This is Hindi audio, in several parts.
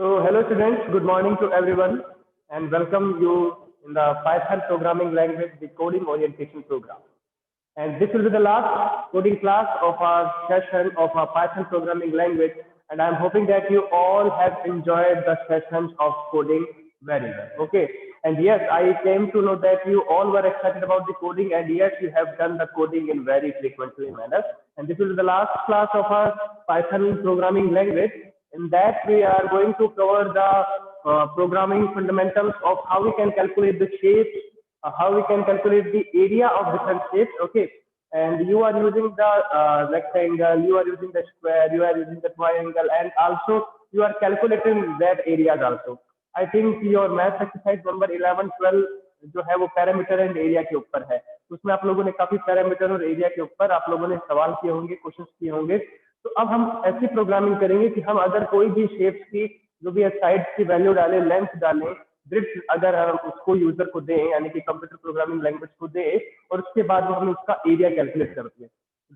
So, hello students, good morning to everyone and welcome you in the Python programming language, the coding orientation program. And this will be the last coding class of our session of our Python programming language. And I'm hoping that you all have enjoyed the sessions of coding very well. Okay. And yes, I came to know that you all were excited about the coding, and yes, you have done the coding in very frequently manner. And this is the last class of our Python programming language. In that, we are going to cover the programming fundamentals of how we can calculate the shapes, how we can calculate the area of different shapes. Okay. And you are using the rectangle, you are using the square, you are using the triangle, and also you are calculating that areas also. I think your math exercise number 11, 12 जो है वो पैरामीटर एंड एरिया के ऊपर है। उसमें आप लोगों ने काफी पैरामीटर और एरिया के ऊपर आप लोगों ने सवाल किए होंगे, क्वेश्चंस किए होंगे। तो अब हम ऐसी प्रोग्रामिंग करेंगे कि हम अगर कोई भी शेप्स की जो भी साइड की वैल्यू डालें, लेंथ डालें, ब्रिथ अगर हम उसको यूजर को दें, यानी कि कंप्यूटर प्रोग्रामिंग लैंग्वेज को दें, और उसके बाद वो हमें उसका एरिया कैलकुलेट करके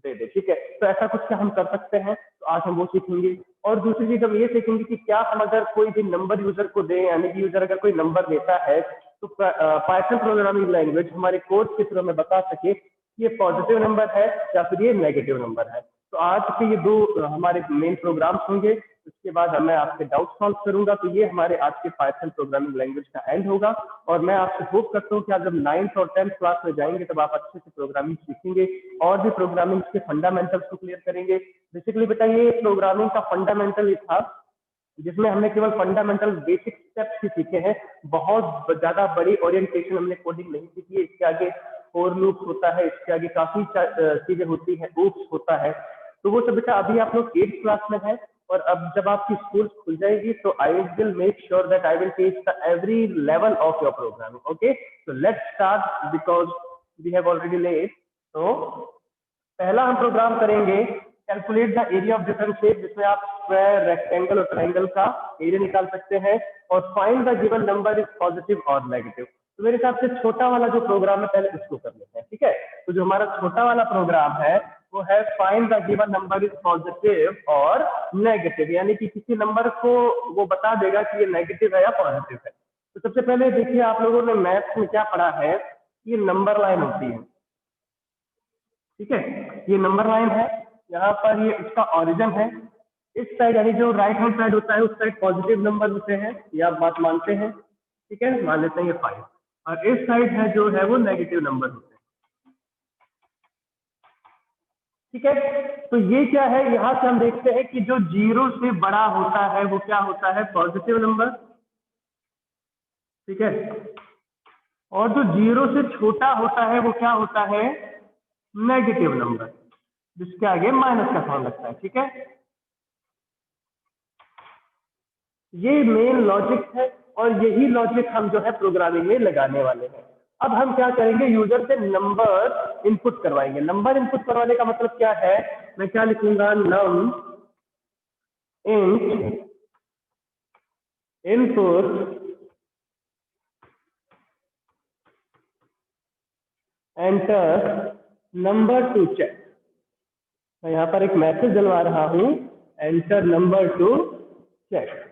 दे दे। ठीक है, तो ऐसा कुछ क्या हम कर सकते हैं, तो आज हम वो सीखेंगे। और दूसरी चीज हम ये सीखेंगे कि क्या हम अगर कोई भी नंबर यूजर को दें, यानी कि यूजर अगर कोई नंबर देता है तो पाइथन प्रोग्रामिंग लैंग्वेज हमारे कोड के थ्रू हमें बता सके कि ये पॉजिटिव नंबर है या फिर ये नेगेटिव नंबर है। तो आज के ये दो हमारे मेन प्रोग्राम्स होंगे। उसके बाद मैं आपके डाउट सॉल्व करूंगा। तो ये हमारे आज के पाइथन प्रोग्रामिंग लैंग्वेज का एंड होगा। और मैं आपसे होप करता हूँ कि आप जब 9th और 10th क्लास में जाएंगे तब आप अच्छे से प्रोग्रामिंग सीखेंगे और भी प्रोग्रामिंग के फंडामेंटल्स को क्लियर करेंगे। बेसिकली बेटा ये प्रोग्रामिंग का फंडामेंटल ही था जिसमें हमने केवल फंडामेंटल बेसिक स्टेप्स ही सीखे हैं। बहुत ज्यादा बड़ी ओरिएंटेशन हमने कोडिंग नहीं सीखी है। इसके आगे फॉर लूप होता है, इसके आगे काफी चीजें होती है, oops होता है। तो वो सब बेटा अभी आप लोग 8th क्लास में है। और अब जब आपकी स्कूल खुल जाएगी तो I will make sure that I will teach the every level of your programming. Okay, तो let's start because we have already late. तो पहला हम प्रोग्राम करेंगे calculate the area of different shape, जिसमें आप स्क्वायर, रेक्टेंगल और ट्रायंगल का एरिया निकाल सकते हैं। और find the given number is positive और नेगेटिव। तो मेरे हिसाब से छोटा वाला जो प्रोग्राम है पहले उसको कर लेते हैं। ठीक है, तो जो हमारा छोटा वाला प्रोग्राम है वो है find the given number is positive और नेगेटिव, यानी कि किसी नंबर को वो बता देगा कि ये नेगेटिव है या पॉजिटिव है। तो सबसे पहले देखिए, आप लोगों ने मैथ्स में क्या पढ़ा है, ये नंबर लाइन होती है। ठीक है, ये नंबर लाइन है, यहाँ पर ये उसका ऑरिजिन है। इस साइड यानी जो राइट हैंड साइड होता है उस साइड पॉजिटिव नंबर होते हैं, ये आप बात मानते हैं। ठीक है, मान लेते हैं ये 5। और इस साइड है जो है वो नेगेटिव नंबर होते हैं। ठीक है, तो ये क्या है, यहाँ से हम देखते हैं कि जो 0 से बड़ा होता है वो क्या होता है, पॉजिटिव नंबर। ठीक है, और जो 0 से छोटा होता है वो क्या होता है, नेगेटिव नंबर, जिसके आगे माइनस का साइन लगता है। ठीक है, ये मेन लॉजिक है और यही लॉजिक हम जो है प्रोग्रामिंग में लगाने वाले हैं। अब हम क्या करेंगे, यूजर से नंबर इनपुट करवाएंगे। नंबर इनपुट करवाने का मतलब क्या है, मैं क्या लिखूंगा, num int input enter number to check. मैं यहाँ पर एक मैसेज डलवा रहा हूं, एंटर नंबर टू चेक।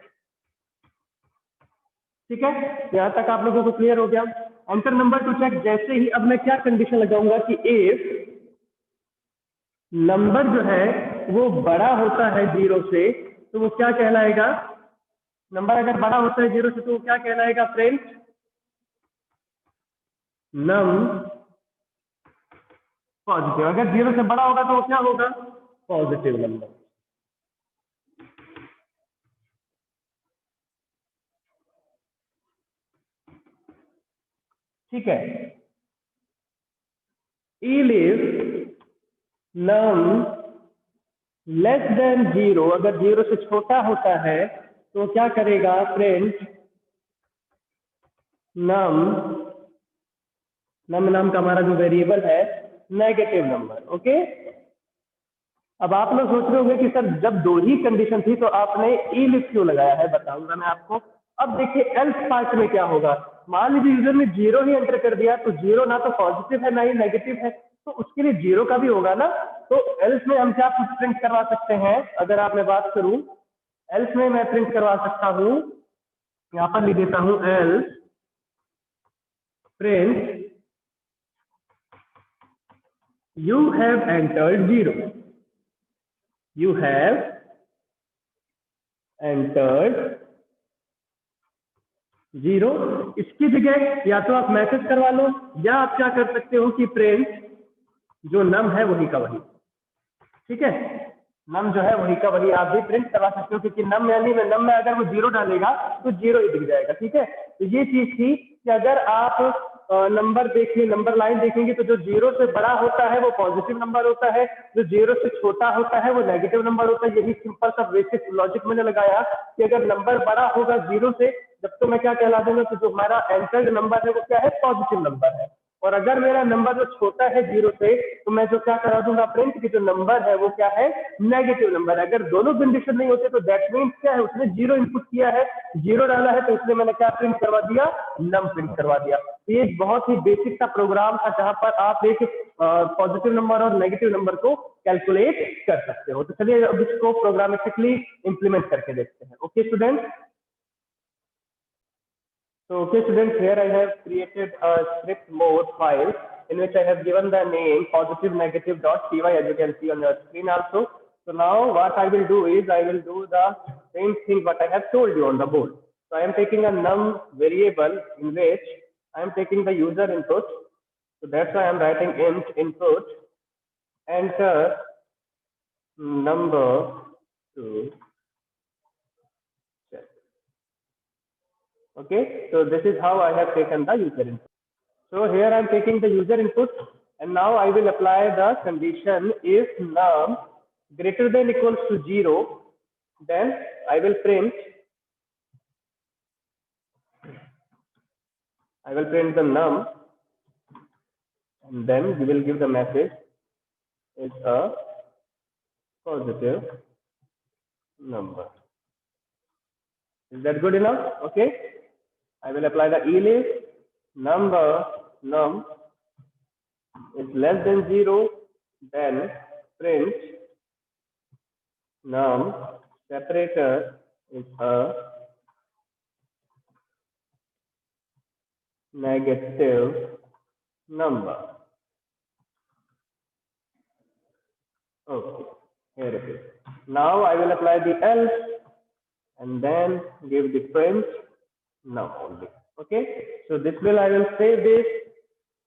ठीक है, यहां तक आप लोगों को क्लियर हो गया। एंटर नंबर टू चेक जैसे ही अब मैं क्या कंडीशन लगाऊंगा कि इफ नंबर जो है वो बड़ा होता है 0 से, तो वो क्या कहलाएगा, नंबर अगर बड़ा होता है 0 से तो वो क्या कहलाएगा फ्रेंड्स, नम पॉजिटिव। अगर 0 से बड़ा होगा तो वो क्या होगा, पॉजिटिव नंबर। ठीक है, इफ नम लेस देन 0, अगर 0 से छोटा होता है तो क्या करेगा फ्रेंड्स, नम नाम का हमारा जो वेरिएबल है नेगेटिव नंबर। ओके, अब आप लोग सोच रहे होंगे कि सर जब दो ही कंडीशन थी तो आपने इफ क्यों लगाया है, बताऊंगा मैं आपको। अब देखिए एल्स पार्ट में क्या होगा, मान लीजिए यूजर ने 0 ही एंटर कर दिया, तो 0 ना तो पॉजिटिव है ना ही नेगेटिव है, तो उसके लिए 0 का भी होगा ना। तो एल्स में हम क्या प्रिंट करवा सकते हैं, अगर आप मैं बात करूं एल्स में मैं प्रिंट करवा सकता हूं, यहां पर लिख देता हूं else print you have entered 0, you have entered 0। इसकी जगह या तो आप मैसेज करवा लो, या आप क्या कर सकते हो कि प्रिंट जो नम है वही का वही, ठीक है, नम जो है वही का वही आप भी प्रिंट करवा सकते हो, क्योंकि नम यानी में नम में अगर वो 0 डालेगा तो 0 ही दिख जाएगा, ठीक है। तो ये चीज थी कि अगर आप नंबर देखिए, नंबर लाइन देखेंगे तो जो 0 से बड़ा होता है वो पॉजिटिव नंबर होता है, जो 0 से छोटा होता है वो नेगेटिव नंबर होता है। यही सिंपल सा बेसिक लॉजिक मैंने लगाया कि अगर नंबर बड़ा होगा 0 से, जब तो मैं क्या कहला दूंगा कि जो हमारा एंटर्ड नंबर है वो क्या है, पॉजिटिव नंबर है। और अगर मेरा नंबर जो छोटा है 0 से, तो मैं जो क्या करा दूंगा प्रिंट की जो नंबर है वो क्या है, नेगेटिव नंबर। अगर दोनों कंडीशन नहीं होते तो दैट मीन्स क्या है, उसने 0 इनपुट किया है, 0 डाला है, तो इसलिए मैंने क्या प्रिंट करवा दिया, नम प्रिंट करवा दिया। ये एक बहुत ही बेसिक सा प्रोग्राम था जहां पर आप एक पॉजिटिव नंबर और नेगेटिव नंबर को कैलकुलेट कर सकते हो। तो चलिए अब इसको प्रोग्रामेटिकली इंप्लीमेंट करके देखते हैं। Okay student, so okay students, here I have created a script mode file in which I have given the name positive negative.py, as you can see on your screen also. So now what I will do is I will do the same thing what I have told you on the board. So I am taking a num variable in which I am taking the user input. So that's why I am writing int input enter number to check. Okay, so this is how I have taken the user input. So here I am taking the user input, and now I will apply the condition if num greater than equals to 0, then I will print the num, and then we will give the message is a positive number. Is that good enough? Okay, I will apply the elif number num is less than 0, then print num separator is a negative number. Okay, here it is. Now I will apply the else and then give the print num only. Okay, so this will I will save this,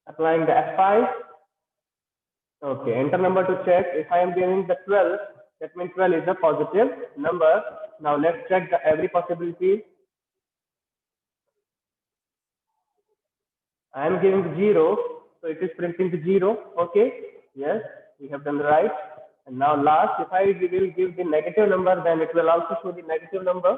applying the F5. Okay, enter number to check. If I am giving the 12, that means 12 is a positive number. Now let's check the every possibility. I am giving 0, so it is printing the 0. Okay, yes, we have done right. And now last, if I will give the negative number, then it will also show the negative number.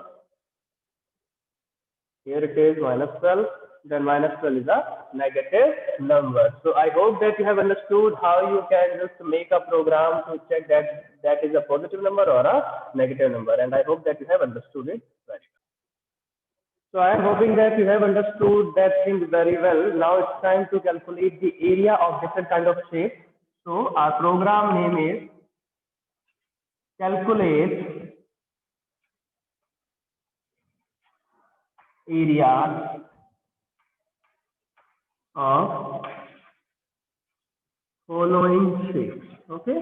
Here it is -12, then -12 is a negative number. So I hope that you have understood how you can just make a program to check that that is a positive number or a negative number, and I hope that you have understood it very well. So I am hoping that you have understood that thing very well. Now it's time to calculate the area of different kind of shapes. So our program name is calculate area of following shapes. Okay.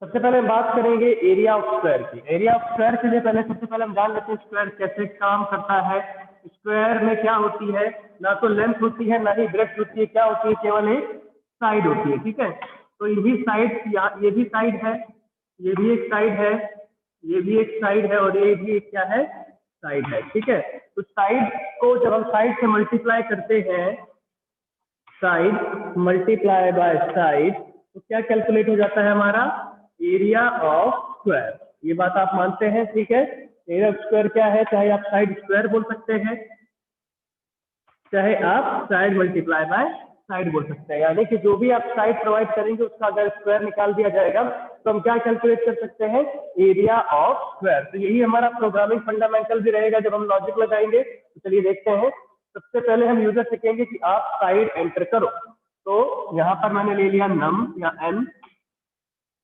सबसे पहले हम बात करेंगे एरिया ऑफ स्क्वायर की। एरिया ऑफ स्क्वायर के लिए पहले सबसे पहले हम जान लेते हैं स्क्वायर कैसे काम करता है। स्क्वायर में क्या होती है, ना तो लेंथ होती है ना ही ब्रेड्थ होती है, क्या होती है, केवल एक साइड होती है। ठीक है, तो यही साइड, ये भी साइड है, ये भी एक साइड है, ये भी एक साइड है, और ये भी एक क्या है, साइड है। ठीक है, तो साइड को जब हम साइड से मल्टीप्लाई करते हैं, साइड मल्टीप्लाई बाय साइड, तो क्या कैलकुलेट हो जाता है हमारा एरिया ऑफ स्क्वायर। ये बात आप मानते हैं? ठीक है, एरिया ऑफ स्क्वायर क्या है, चाहे आप साइड स्क्वायर बोल सकते हैं, चाहे आप साइड मल्टीप्लाई बाय साइड बोल सकते हैं। यानी कि जो भी आप साइड प्रोवाइड करेंगे उसका अगर स्क्वायर निकाल दिया जाएगा तो हम क्या कैलकुलेट कर सकते हैं, एरिया ऑफ स्क्वायर। तो यही हमारा प्रोग्रामिंग फंडामेंटल भी रहेगा जब हम लॉजिक लगाएंगे। तो चलिए देखते हैं। सबसे पहले हम यूजर से कहेंगे कि आप साइड एंटर करो। तो यहाँ पर मैंने ले लिया num या n,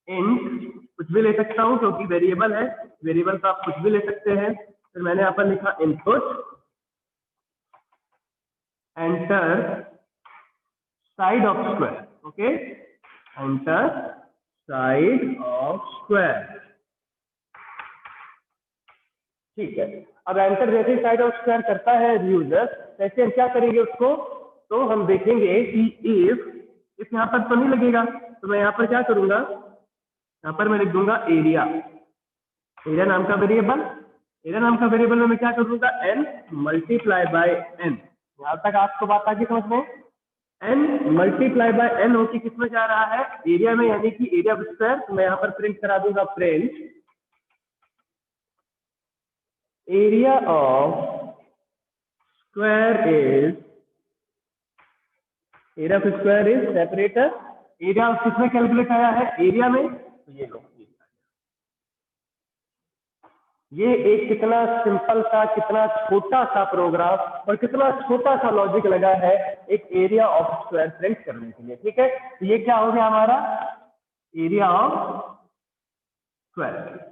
int कुछ भी ले सकता हूँ क्योंकि वेरिएबल है, वेरिएबल तो आप कुछ भी ले सकते हैं। फिर मैंने यहाँ पर लिखा input, enter side of square, okay, enter side of square, ठीक है। अब एंटर जैसे ही साइड ऑफ स्क्वायर करता है यूजर, कैसे हम क्या करेंगे उसको, तो हम देखेंगे कि इफ यहाँ पर तो नहीं लगेगा, तो मैं यहाँ पर क्या करूंगा, यहाँ पर मैं लिख दूंगा एरिया, एरिया नाम का वेरिएबल, एरिया नाम का वेरिएबल में मैं क्या करूंगा, n मल्टीप्लाई बाय n। यहाँ तक आपको बात आगे समझ में, n मल्टीप्लाई बाय n होके किसमें जा रहा है, एरिया में, यानी कि एरिया ऑफ स्क्वायर। तो मैं यहाँ पर प्रिंट करा दूंगा, print area of square is, area of square is separator, area किसमें कैलकुलेट आया है, एरिया में, तो ये लो, ये एक कितना सिंपल सा, कितना छोटा सा प्रोग्राम और कितना छोटा सा लॉजिक लगा है एक एरिया ऑफ स्क्वायर प्रिंट करने के लिए, ठीक है। तो ये क्या हो गया हमारा एरिया ऑफ स्क्वायर।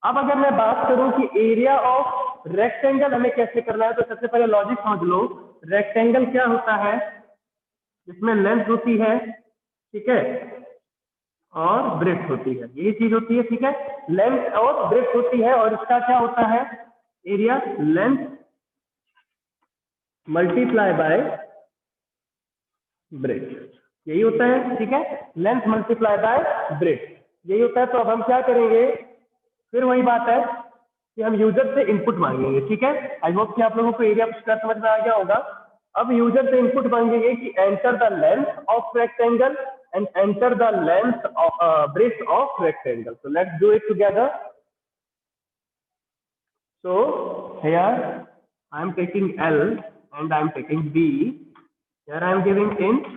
अब अगर मैं बात करूं कि एरिया ऑफ रेक्टेंगल हमें कैसे करना है, तो सबसे पहले लॉजिक समझ लो। रेक्टेंगल क्या होता है, जिसमें लेंथ होती है, ठीक है, और ब्रेड्थ होती है, यही चीज होती है, ठीक है, लेंथ और ब्रेड्थ होती है, और इसका क्या होता है area, length multiply bye breadth, यही होता है, ठीक है, लेंथ मल्टीप्लाई बाय ब्रेड्थ, यही होता है। तो अब हम क्या करेंगे, फिर वही बात है कि हम यूजर से इनपुट मांगेंगे, ठीक है। आई होप कि आप लोगों को एरिया स्क्वायर समझ में आ गया होगा। अब यूजर से इनपुट मांगेंगे कि enter the length of rectangle and enter the length of breadth of rectangle. So let's do it together. So here I am taking L and I am taking B. Here I am giving int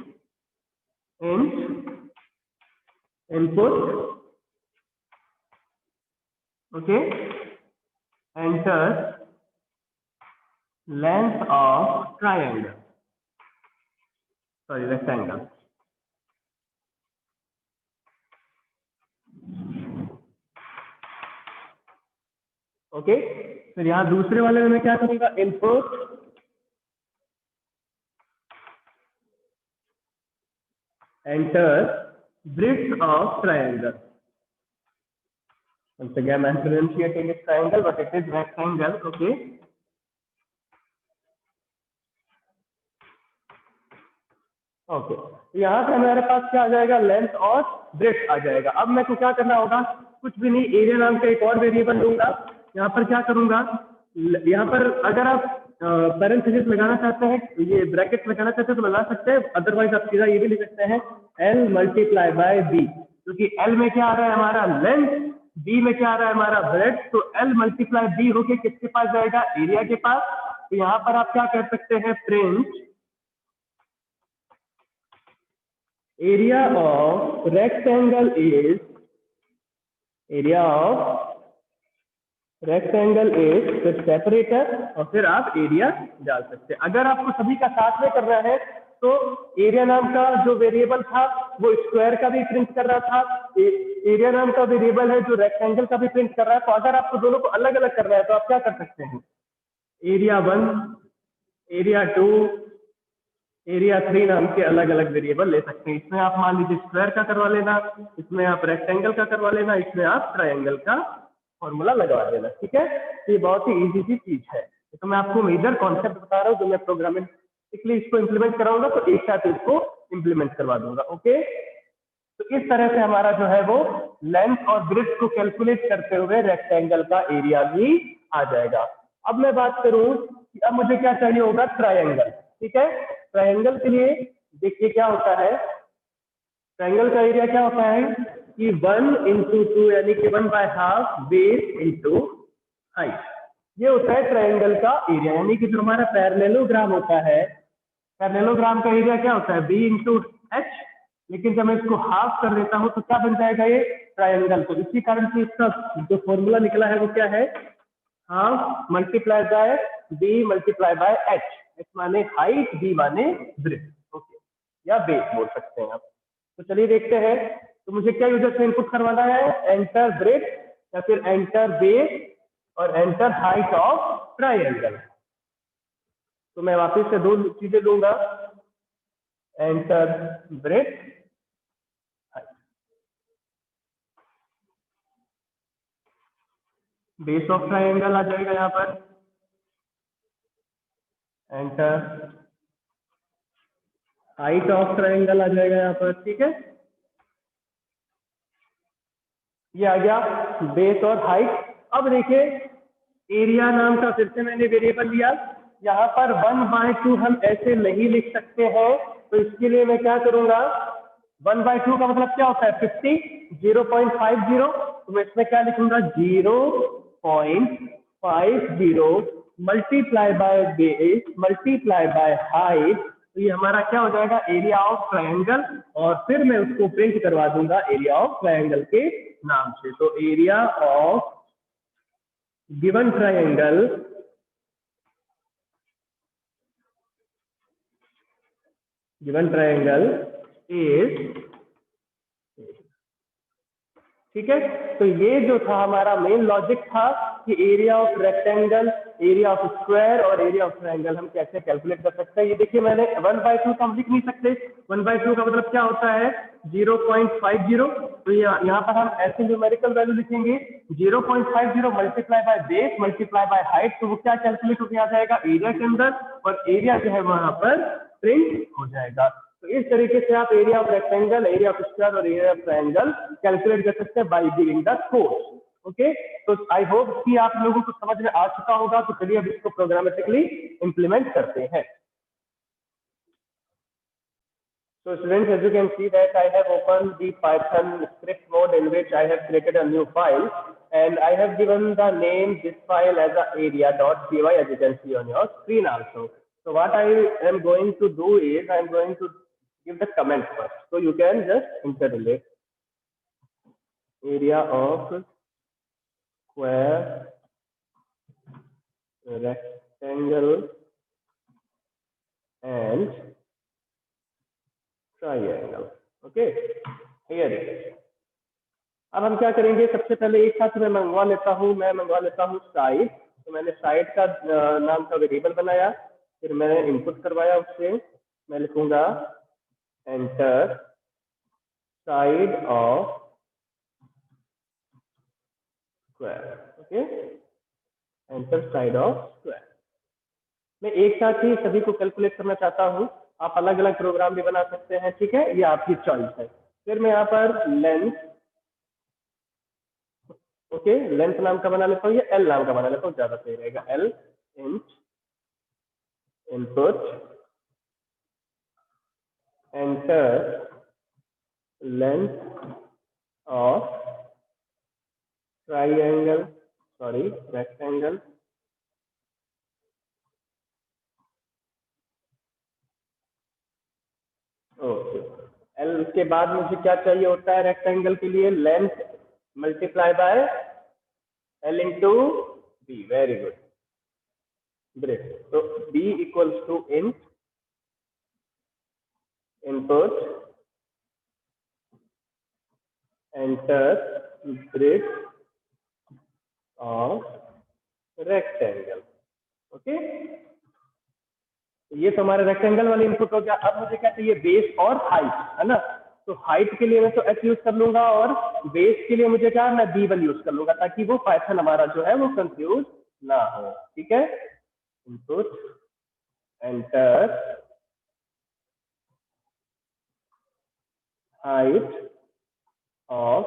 input, okay, enter length of triangle, sorry, rectangle. Okay, फिर यहाँ दूसरे वाले में मैं क्या करूंगा, input enter breadth of triangle. once again I'm pronunciating it triangle but it is rectangle, okay, okay. यहाँ पे हमारे पास क्या आ जाएगा, लेंथ और ब्रेड्थ आ जाएगा। अब मेरे को क्या करना होगा, कुछ भी नहीं, एरिया नाम का एक और वेरिएबल लूंगा, यहाँ पर क्या करूंगा, यहाँ पर अगर आप पैरेंथेसिस लगाना चाहते हैं, ये ब्रैकेट लगाना चाहते हैं तो लगा सकते हैं, अदरवाइज आप सीधा ये भी लिख सकते हैं L मल्टीप्लाई बाय B, क्योंकि L में क्या आ रहा है हमारा लेंथ, B में क्या आ रहा है हमारा ब्रेड्थ, तो L मल्टीप्लाई B होके किसके पास जाएगा, एरिया के पास। तो यहाँ पर आप क्या कर सकते हैं, print area of rectangle is, area of rectangle is separator, और फिर आप एरिया डाल सकते हैं। अगर आपको सभी का साथ में करना है तो एरिया नाम का जो वेरिएबल था वो स्क्वायर का भी प्रिंट कर रहा था, एरिया नाम का वेरिएबल है जो रेक्टेंगल का भी प्रिंट कर रहा है। तो अगर आपको दोनों को अलग अलग करना है तो आप क्या कर सकते हैं, एरिया 1, एरिया 2, एरिया 3 नाम के अलग अलग वेरिएबल ले सकते हैं। इसमें आप मान लीजिए स्क्वायर का करवा लेना, इसमें आप रेक्टेंगल का करवा लेना, इसमें आप ट्रायंगल का फॉर्मूला लगवा देना, ठीक है। तो ये बहुत ही इजी सी चीज है। तो मैं आपको मेजर कॉन्सेप्ट बता रहा हूँ, जो मैं प्रोग्रामिंग इसको इम्प्लीमेंट कराऊंगा तो एक साथ इसको इम्प्लीमेंट करवा दूंगा, ओके। तो इस तरह से हमारा जो है वो लेंथ और ब्रेड्थ को कैलकुलेट करते हुए रेक्टेंगल का एरिया भी आ जाएगा। अब मैं बात करूं कि अब मुझे क्या चाहिए होगा, ट्रायंगल, ठीक है। ट्रायंगल के लिए देखिए क्या होता है, ट्रायंगल का एरिया क्या होता है कि 1 into 2 यानी कि 1/2 बेस इंटू हाइट, ये होता है ट्रायंगल का एरिया। यानी कि जो हमारा पैरेललोग्राम होता है, पैरेललोग्राम का एरिया क्या होता है, b इंटू एच, लेकिन जब मैं इसको हाफ कर देता हूं तो क्या बन जाएगा, ये ट्रायंगल। तो इसी कारण से इसका जो फॉर्मूला निकला है वो क्या है, half multiply by b multiply by H, H माने हाइट, b माने ब्रेड्थ, ओके। या बेस बोल सकते हैं आप। तो चलिए देखते हैं। तो मुझे क्या यूजर से इनपुट करवाना है, एंटर ब्रेथ या फिर एंटर बेस और एंटर हाइट ऑफ ट्राइंगल। तो मैं वापस से दो चीजें दूंगा, enter breadth, base of triangle आ जाएगा यहाँ पर, एंटर हाइट ऑफ ट्राइंगल आ जाएगा यहाँ पर। ठीक है, ये आ गया बेस और हाइट। अब देखिए एरिया नाम का फिर से मैंने वेरिएबल लिया। यहाँ पर 1/2 हम ऐसे नहीं लिख सकते हैं, तो इसके लिए मैं क्या करूंगा, 1/2 का मतलब क्या होता है 50, 0.50, तो मैं इसमें क्या लिखूंगा 0.50 multiply by base multiply by height. तो ये हमारा क्या हो जाएगा, एरिया ऑफ ट्रायंगल, और फिर मैं उसको प्रिंट करवा दूंगा एरिया ऑफ ट्रायंगल के नाम से। तो area of given triangle is, ठीक है। तो ये जो था हमारा मेन लॉजिक था कि area of rectangle, area of square और एरिया ऑफ ट्रायंगल हम कैसे कैलकुलेट कर सकते हैं। ये देखिए मैंने 1/2 का हम लिख नहीं सकते, 1/2 का मतलब क्या होता है 0.50। तो यहाँ पर हम ऐसे न्यूमेरिकल वैल्यू लिखेंगे 0.50 multiply by base multiply by height. तो वो क्या कैलकुलेट होकर आ जाएगा एरिया के अंदर, और एरिया जो है वहां पर प्रिंट हो जाएगा। तो इस तरीके से आप area of rectangle, area of square और एरिया ऑफ ट्रायंगल कैलकुलेट कर सकते हैं by giving the code. Okay, तो आई होप कि आप लोगों को समझ में आ चुका होगा। तो चलिए अब इसको प्रोग्रामेटिकली इंप्लीमेंट करते हैं। So students, as you can see that I have opened the Python script mode in which I have created a new file, and I have given the name this file as a area.py, as you can see on your screen also. So what I am going to do is I am going to give the comment first. So you can just interrelate area of square, rectangle and triangle. Okay, here it is. अब हम क्या करेंगे, सबसे पहले एक साथ मैं मंगवा लेता हूँ साइड। तो मैंने साइड का नाम का वेरिएबल बनाया, फिर मैंने इनपुट करवाया उससे। मैं लिखूंगा enter side of square. Okay, enter side of square. मैं एक साथ ही सभी को कैलकुलेट करना चाहता हूँ, आप अलग अलग प्रोग्राम भी बना सकते हैं, ठीक है, ये आपकी चॉइस है। फिर मैं यहाँ पर लेंथ, ओके, लेंथ नाम का बना लेता हूँ, या एल नाम का बना लेता हूँ, ज्यादा सही रहेगा, L inch input enter length of triangle, sorry rectangle, okay. L के बाद मुझे क्या चाहिए होता है रेक्टेंगल के लिए, length multiply by L into B, very good, breadth. तो B equals to int input enter breadth of rectangle. Okay, ये तो हमारा रेक्टेंगल वाली इनपुट हो गया। अब मुझे क्या चाहिए, बेस और हाइट, है ना। तो हाइट के लिए मैं तो एच यूज कर लूंगा, और बेस के लिए मुझे क्या, मैं B1 यूज कर लूंगा, ताकि वो पाइथन हमारा जो है वो कंफ्यूज ना हो। ठीक है, input enter height of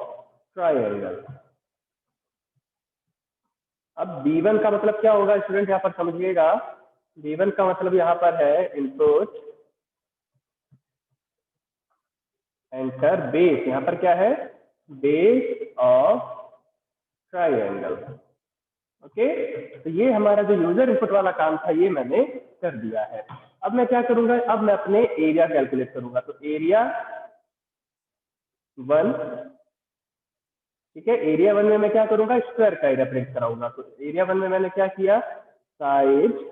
triangle. अब B1 का मतलब क्या होगा स्टूडेंट, यहाँ पर समझिएगा। B1 का मतलब यहाँ पर है इनपुट एंटर बेस, यहाँ पर क्या है, बेस ऑफ ट्राइंगल। ओके, तो ये हमारा जो यूजर इनपुट वाला काम था ये मैंने कर दिया है। अब मैं क्या करूंगा, अब मैं अपने एरिया कैलकुलेट करूंगा। तो एरिया 1, ठीक है, एरिया 1 में मैं क्या करूंगा, स्क्वायर का एरिया प्रिंट कराऊंगा। तो एरिया 1 में मैंने क्या किया, साइड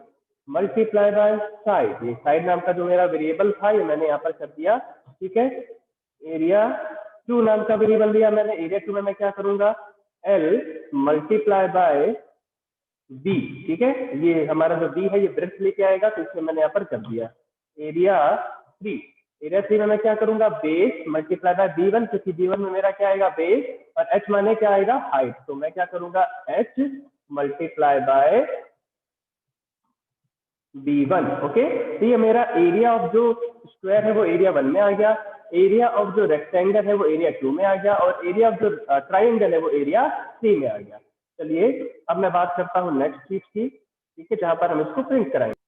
मल्टीप्लाई बाय साइड, ये साइड नाम का जो मेरा वेरिएबल था ये मैंने यहाँ पर कर दिया, ठीक है। एरिया 2 नाम का वेरिएबल दिया मैंने, एरिया 2 में मैं क्या करूंगा, L मल्टीप्लाई बाय बी, ठीक है। ये हमारा जो बी है ये ब्रेथ लेके आएगा, तो इसलिए मैंने यहाँ पर कर दिया एरिया 3। एरिया 3 में मैं क्या करूंगा, बेस मल्टीप्लाई बाय B1, क्योंकि B1 में मेरा क्या आएगा, बेस, और H माने क्या आएगा, हाइट, तो मैं क्या करूंगा, H multiply by B1, okay. तो ये मेरा एरिया ऑफ जो स्क्वायर है वो एरिया 1 में आ गया, एरिया ऑफ जो रेक्टेंगल है वो एरिया 2 में आ गया, और एरिया ऑफ जो ट्राइंगल है वो एरिया 3 में आ गया। चलिए अब मैं बात करता हूँ नेक्स्ट चीज की, ठीक है, जहां पर हम इसको प्रिंट कराएंगे।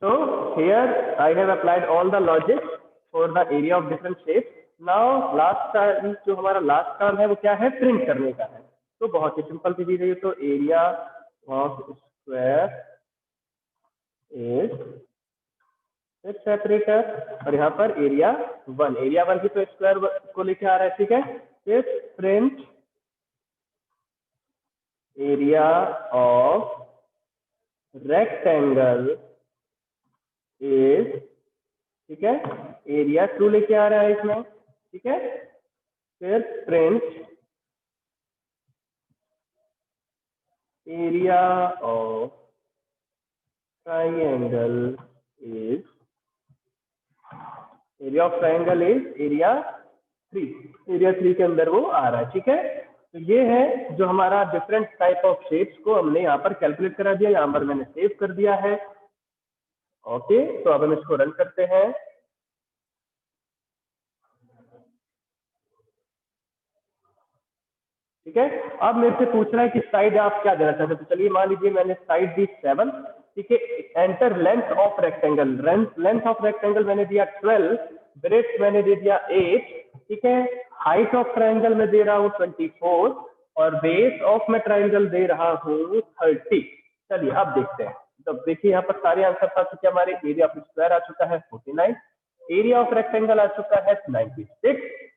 So here I have applied all the logic for the area of different shapes. Now last term, जो हमारा लास्ट टर्म है वो क्या है, प्रिंट करने का है। तो बहुत ही सिंपल सी चीज है, तो area of square is separator, और यहाँ पर एरिया 1, एरिया 1 की तो स्क्वायर को लेके आ रहा है, ठीक है। फिर print area of rectangle is, ठीक है, एरिया 2 लेके आ रहा है इसमें, ठीक है। फिर print area of triangle is, area of triangle is area 3, area 3 के अंदर वो आ रहा है, ठीक है। तो ये है जो हमारा डिफरेंट टाइप ऑफ शेप्स को हमने यहाँ पर कैलकुलेट करा दिया, यहाँ पर मैंने सेव कर दिया है, ओके। तो अब हम इसको रन करते हैं, ठीक है। अब मेरे से पूछ रहा है कि साइड आप क्या देना चाहते हैं, तो चलिए मान लीजिए मैंने साइड दी 7, ठीक है। Enter length of rectangle, length of rectangle मैंने दिया 12, ब्रेड्थ मैंने दे दिया 8, ठीक है। हाइट ऑफ ट्राइंगल में दे रहा हूँ 24, और बेस ऑफ में ट्राइंगल दे रहा हूँ 30। चलिए अब देखते हैं, तो देखिए यहाँ पर सारे आंसर आ चुके हैं हमारे। एरिया ऑफ स्क्वायर आ चुका है 49, एरिया ऑफ रेक्टेंगल आ चुका है 96,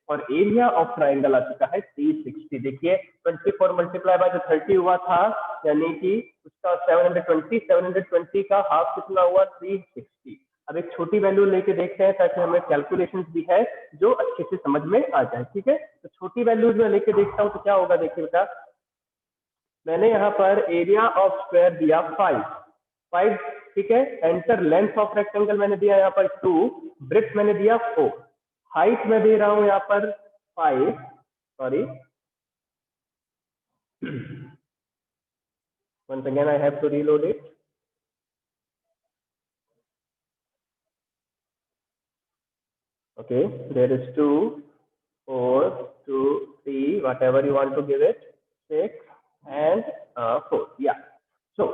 और एरिया ऑफ ट्राइंगल आ चुका है 360। देखिए 24 मल्टीप्लाई बाय जो 30 हुआ था, यानी कि उसका 720 का हाफ कितना हुआ, 360। अब एक छोटी वैल्यू लेके देखते हैं ताकि हमें कैलकुलेशंस भी है जो अच्छे से समझ में आ जाए, ठीक है। तो छोटी वैल्यूज में लेके देखता हूँ तो क्या होगा, देखिए बेटा, मैंने यहाँ पर एरिया ऑफ स्क्वायर दिया 5, ठीक है। एंटर लेंथ ऑफ रेक्टेंगल मैंने दिया यहाँ पर 2, ब्रेड्थ मैंने दिया 4, हाइट में दे रहा हूं यहाँ पर 5, sorry, once again I have to reload it, okay, there is 2, 4, 2, 3, whatever you want to give it, 6 and 4, yeah. So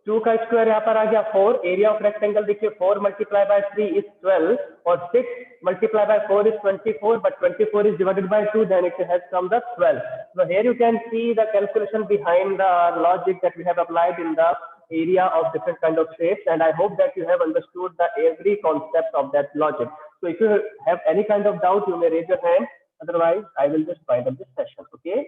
2 का स्क्वायर यहाँ पर आ गया 4, एरिया ऑफ रेक्टेंगल देखिए 4 मल्टीप्लाई बाय 3 इज 12, और 6 multiply by 4 is 24, but 24 is divided by 2, then it has come the 12. So here you can see the calculation behind the logic that we have applied in the area of different kind of shapes, and I hope that you have understood the every concept of that logic. So if you have any kind of doubt, you may raise your hand, otherwise I will just wind up this session, okay.